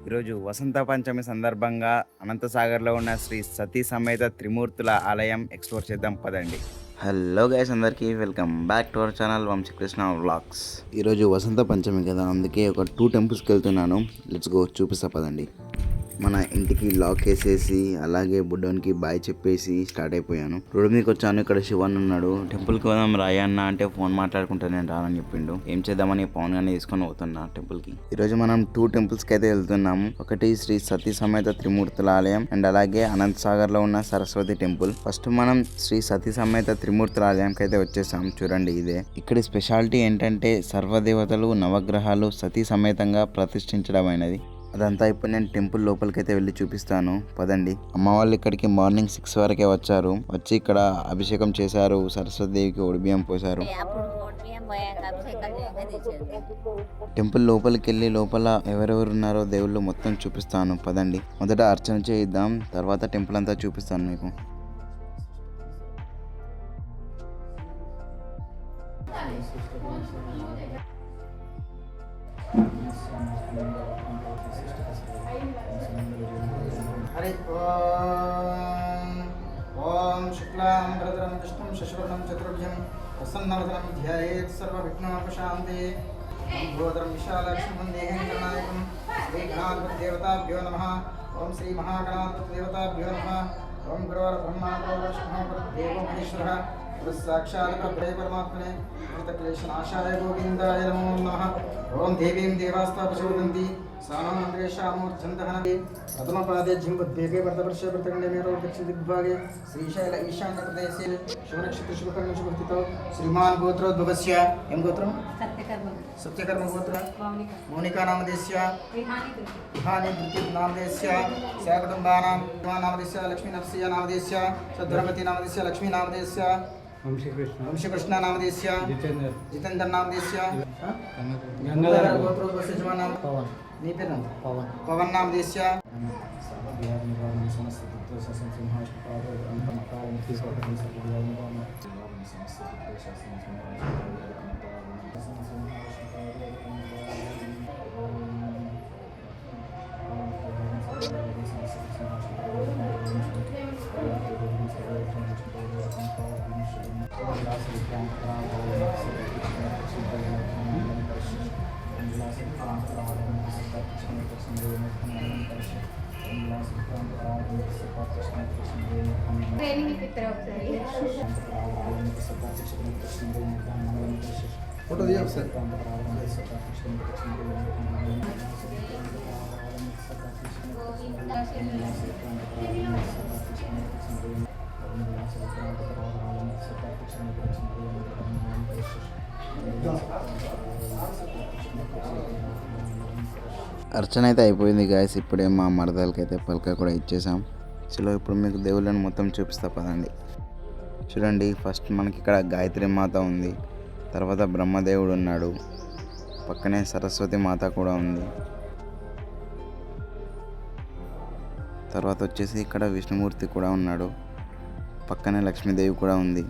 ఈరోజు వసంత పంచమి సందర్భంగా అనంతసాగర్లో ఉన్న శ్రీ సతీ సమేత త్రిమూర్తుల ఆలయం ఎక్స్ప్లోర్ చేద్దాం పదండి. హలో గైస్, అందరికీ welcome back to our channel Vamshikrishna vlogs. ఈరోజు వసంత పంచమి కదా, అందుకే ఒక 2 టెంపుల్స్కి వెళ్తున్నాను. లెట్స్ గో, చూపిస్తా పదండి. మన ఇంటికి లాక్ వేసేసి అలాగే బుడ్డోనికి బాయ్ చెప్పేసి స్టార్ట్ అయిపోయాను. రోడ్డు మీదకి వచ్చాను. ఇక్కడ శివన్ ఉన్నాడు. టెంపుల్కి పోదాం రాయన్న అంటే ఫోన్ మాట్లాడుకుంటా నేను రానని చెప్పిండు. ఏం చేద్దామని పవన్ గానే తీసుకొని పోతున్నా టెంపుల్కి. ఈరోజు మనం 2 టెంపుల్స్కి అయితే వెళ్తున్నాము. ఒకటి శ్రీ సతీ సమేత త్రిమూర్తుల ఆలయం అండ్ అలాగే అనంతసాగర్ లో ఉన్న సరస్వతి టెంపుల్. ఫస్ట్ మనం శ్రీ సతీ సమేత త్రిమూర్తుల ఆలయంకి అయితే వచ్చేసాం. చూడండి ఇదే. ఇక్కడి స్పెషాలిటీ ఏంటంటే సర్వదేవతలు నవగ్రహాలు సతీ సమేతంగా ప్రతిష్ఠించడమైనది. అదంతా ఇప్పుడు నేను టెంపుల్ లోపలికైతే వెళ్ళి చూపిస్తాను పదండి. అమ్మ వాళ్ళు ఇక్కడికి మార్నింగ్ 6 వరకే వచ్చారు. వచ్చి ఇక్కడ అభిషేకం చేశారు. సరస్వతి దేవికి ఒడిబియ్యం పోశారు. టెంపుల్ లోపలికి వెళ్ళి లోపల ఎవరెవరు ఉన్నారో దేవుళ్ళు మొత్తం చూపిస్తాను పదండి. మొదట అర్చన చేయిద్దాం, తర్వాత టెంపుల్ అంతా చూపిస్తాను మీకు. హరి ఓం శుక్లాం భరద్రం విష్ణుం శశివర్ణం చతుర్భుజం ప్రసన్నవదనం ధ్యాయేత్ సర్వవిఘ్నోపశాంతే గోదరం విశాలక్ష్మం దేహేంద్రనాయకం శ్రీ గణాధిపతి దేవతాభ్యో నమః. ఓం శ్రీ మహాగణాధిపతి దేవతాభ్యో నమః. ఓం గురువర బ్రహ్మ గురువర విష్ణు గురుదేవో మహేశ్వరः సాక్షాత్ పరమాత్మనే క్లేశనాశాయ గోవిందాయ నమో నమః. ఓం దేవీం దేవాస్తా ప్రచోదయంతి సానాంద్రేషామూర్ధంతహనది ప్రథమపాదే జింబద్వేగే వర్ధవర్షే ప్రతకండే మేరో దక్షిణ దిగ్భాగే శ్రీశైల ఈశాన్య ప్రదేశే శివనక్షత్ర శుభకర్ణ శుభస్థితో శ్రీమాన్ గోత్రోద్భవస్య ఎం గోత్రం సత్యకర్మ గోత్ర మౌనికా నామదేశ్య విహాని ధృతి నామదేశ్య సకుటుంబానాం నామదేశ్య లక్ష్మీ నరసింహ నామదేశ్య సద్రమతి నామదేశ్య లక్ష్మీ నామదేశ్య వంశీకృష్ణ నామదేశ్య జితేంద్ర నామదేశ్య గోత్రోద్భవస్య జమానాం నీ పేరు పవన్ నామదేశ్య ఫోటో దిగా ఒకసారి. అర్చన అయితే అయిపోయింది గాయస్. ఇప్పుడే మా మరదలకైతే పలక కూడా ఇచ్చేసాం. చలో ఇప్పుడు మీకు దేవుళ్ళని మొత్తం చూపిస్తా పదండి. చూడండి, ఫస్ట్ మనకి ఇక్కడ గాయత్రి మాత ఉంది, తర్వాత బ్రహ్మదేవుడు ఉన్నాడు, పక్కనే సరస్వతి మాత కూడా ఉంది, తర్వాత వచ్చేసి ఇక్కడ విష్ణుమూర్తి కూడా ఉన్నాడు, పక్కనే లక్ష్మీదేవి కూడా ఉంది.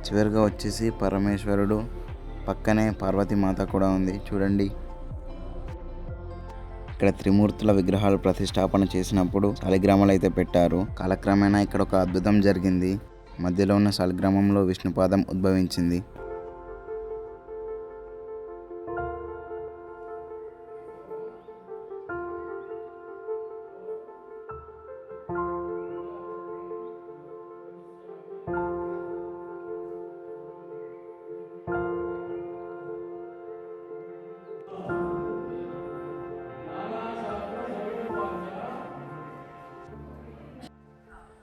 చివరిగా వచ్చేసి పరమేశ్వరుడు, పక్కనే పార్వతీమాత కూడా ఉంది. చూడండి, ఇక్కడ త్రిమూర్తుల విగ్రహాలు ప్రతిష్టాపన చేసినప్పుడు శాలిగ్రామాలు అయితే పెట్టారు. కాలక్రమేణా ఇక్కడ ఒక అద్భుతం జరిగింది. మధ్యలో ఉన్న శాలిగ్రామంలో విష్ణుపాదం ఉద్భవించింది.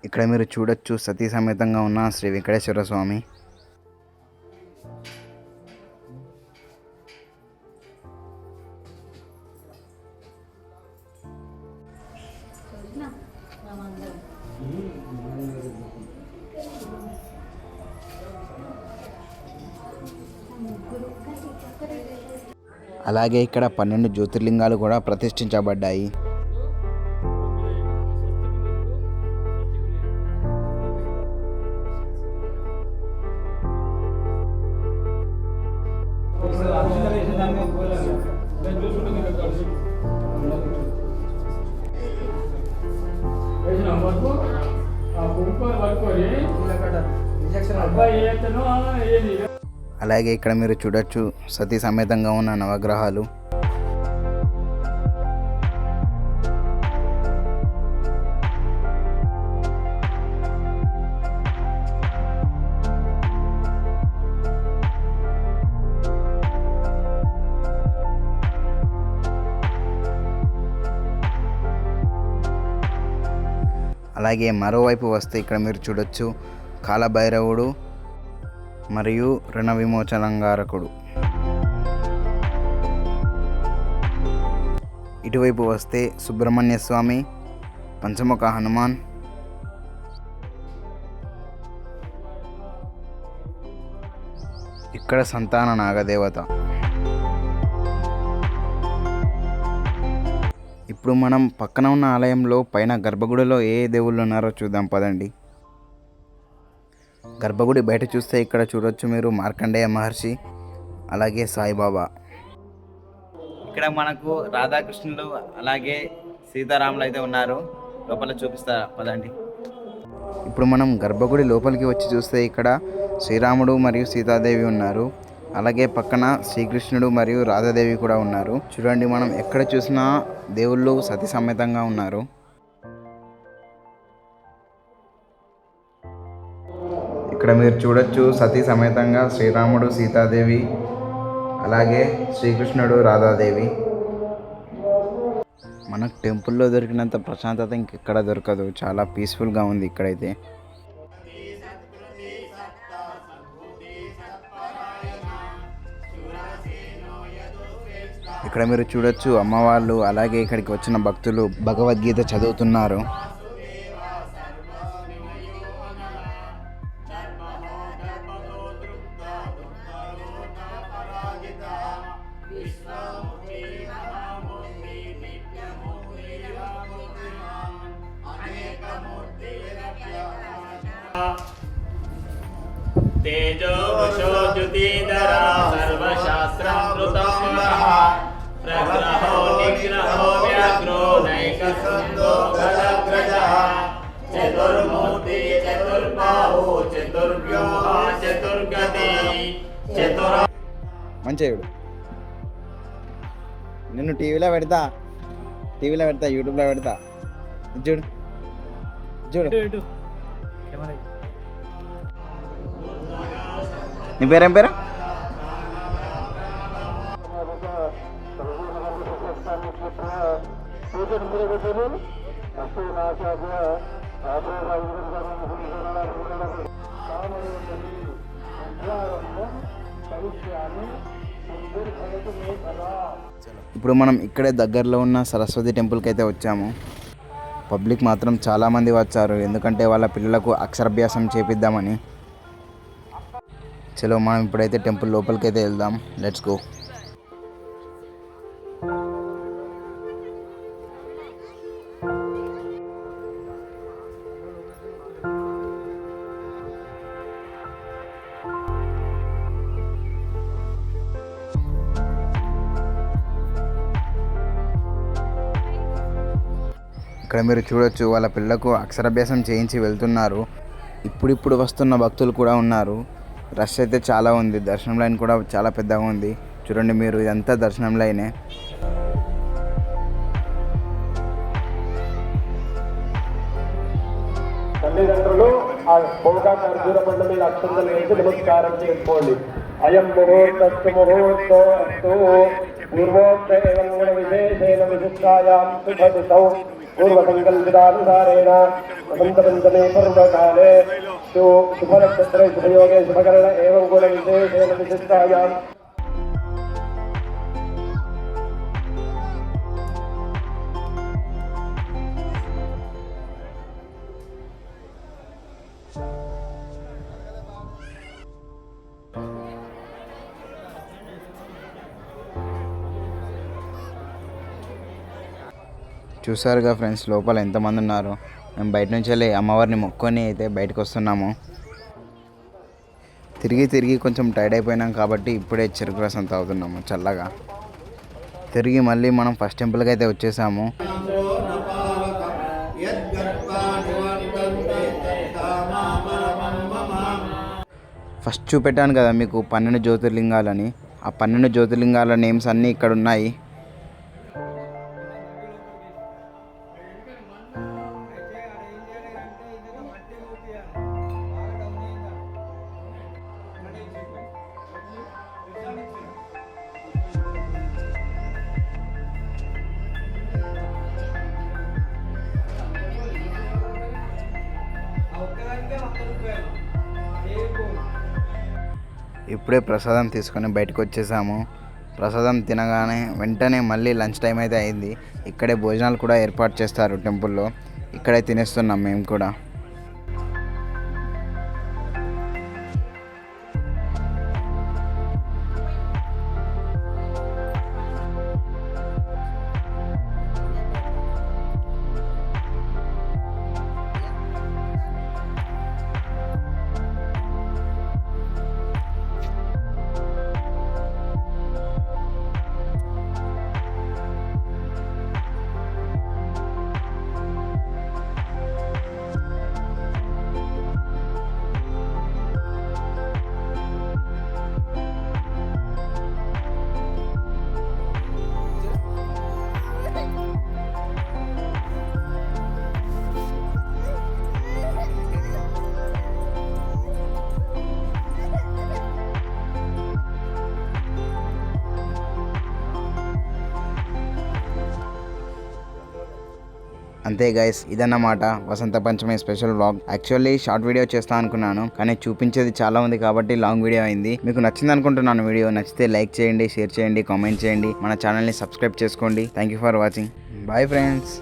ఇక్కడ మీరు చూడొచ్చు సతీ సమేతంగా ఉన్న శ్రీ వెంకటేశ్వర స్వామి. అలాగే ఇక్కడ 12 జ్యోతిర్లింగాలు కూడా ప్రతిష్ఠించబడ్డాయి. అలాగే ఇక్కడ మీరు చూడొచ్చు సతీ సమేతంగా ఉన్న నవగ్రహాలు. అలాగే మరోవైపు వస్తే ఇక్కడ మీరు చూడొచ్చు కాలభైరవుడు మరియు రుణ విమోచనంగారకుడు. ఇటువైపు వస్తే సుబ్రహ్మణ్య స్వామి, పంచముఖ హనుమాన్, ఇక్కడ సంతాన నాగదేవత. ఇప్పుడు మనం పక్కన ఉన్న ఆలయంలో పైన గర్భగుడిలో ఏ దేవుళ్ళు ఉన్నారో చూద్దాం పదండి. గర్భగుడి బయట చూస్తే ఇక్కడ చూడొచ్చు మీరు మార్కండేయ మహర్షి, అలాగే సాయిబాబా. ఇక్కడ మనకు రాధాకృష్ణులు అలాగే సీతారాములు అయితే ఉన్నారు. లోపల చూపిస్తా పదండి. ఇప్పుడు మనం గర్భగుడి లోపలికి వచ్చి చూస్తే ఇక్కడ శ్రీరాముడు మరియు సీతాదేవి ఉన్నారు. అలాగే పక్కన శ్రీకృష్ణుడు మరియు రాధాదేవి కూడా ఉన్నారు. చూడండి, మనం ఎక్కడ చూసినా దేవుళ్ళు సతీ సమేతంగా ఉన్నారు. ఇక్కడ మీరు చూడొచ్చు సతీ సమేతంగా శ్రీరాముడు, సీతాదేవి, అలాగే శ్రీకృష్ణుడు, రాధాదేవి. మనకు టెంపుల్లో దొరికినంత ప్రశాంతత ఇంకెక్కడ దొరకదు. చాలా పీస్ఫుల్గా ఉంది ఇక్కడైతే. ఇక్కడ మీరు చూడొచ్చు అమ్మవాళ్ళు అలాగే ఇక్కడికి వచ్చిన భక్తులు భగవద్గీత చదువుతున్నారు. तेजो विशोजुतिधरा सर्वशास्त्रामृतं वः प्रग्रहो निग्रहो व्याघ्रो नैकसन्दो गदग्रजः चतुर्मूर्ति चतुर्बाहु चतुर्व्यूह चतुर्गति మంచిగా నిన్ను టీవీలో పెడతా యూట్యూబ్లో పెడతా. చూడు చూడు. నీ పేరేం పేరు? ఇప్పుడు మనం ఇక్కడే దగ్గరలో ఉన్న సరస్వతి టెంపుల్కి అయితే వచ్చాము. పబ్లిక్ మాత్రం చాలామంది వచ్చారు, ఎందుకంటే వాళ్ళ పిల్లలకు అక్షరాభ్యాసం చేపిద్దామని. చలో మనం ఇప్పుడైతే టెంపుల్ లోపలికి అయితే వెళ్దాం. Let's go. ఇక్కడ మీరు చూడొచ్చు వాళ్ళ పిల్లకు అక్షరాభ్యాసం చేయించి వెళ్తున్నారు. ఇప్పుడిప్పుడు వస్తున్న భక్తులు కూడా ఉన్నారు. రష్ అయితే చాలా ఉంది. దర్శనం లైన్ కూడా చాలా పెద్దగా ఉంది. చూడండి మీరు, ఇదంతా దర్శనం లైనే. తల్లిదండ్రులు ఆ పోగా ఖర్జూర బండ మీద అక్షంతలు వేసి నమస్కారం చేసుకోండి. అయం ముహూర్తస్సు ముహూర్తో అస్తు పూర్వోక్త ఏవం గుణ విశేషేణ విశిష్టాయాం శుభదితౌ పూర్వసంకల్పితానుసారేణ వసంతపంచమే పర్వకాలే శుభనక్షత్రే శుభయోగే శుభకరణ ఏవం గుణ విశేషేణ విశిష్టాయాం చూసారుగా ఫ్రెండ్స్, లోపల ఎంతమంది ఉన్నారు. మేము బయట నుంచి వెళ్ళి అమ్మవారిని మొక్కొని అయితే బయటకు వస్తున్నాము. తిరిగి కొంచెం టైర్డ్ అయిపోయినాం కాబట్టి ఇప్పుడే చెరుకు రసం తాగుతున్నాము చల్లగా. తిరిగి మళ్ళీ మనం ఫస్ట్ టెంపుల్కి అయితే వచ్చేసాము. ఫస్ట్ చూపెట్టాను కదా మీకు 12 జ్యోతిర్లింగాలని. ఆ 12 జ్యోతిర్లింగాల నేమ్స్ అన్నీ ఇక్కడ ఉన్నాయి. ఇప్పుడే ప్రసాదం తీసుకొని బయటకు వచ్చేసాము. ప్రసాదం తినగానే వెంటనే మళ్ళీ లంచ్ టైం అయితే అయింది. ఇక్కడే భోజనాలు కూడా ఏర్పాటు చేస్తారు టెంపుల్లో. ఇక్కడే తినేస్తున్నాం మేము కూడా. అంతే గైస్, ఇదన్నమాట Vasanta Panchami special vlog. Actually short video చేస్తా అనుకున్నాను, కానీ చూపించేది చాలా ఉంది కాబట్టి లాంగ్ వీడియో అయింది. మీకు నచ్చింది అనుకుంటున్నాను. వీడియో నచ్చితే లైక్ చేయండి, షేర్ చేయండి, కామెంట్ చేయండి, మన ఛానల్ని సబ్స్క్రైబ్ చేసుకోండి. Thank you for watching. Bye friends.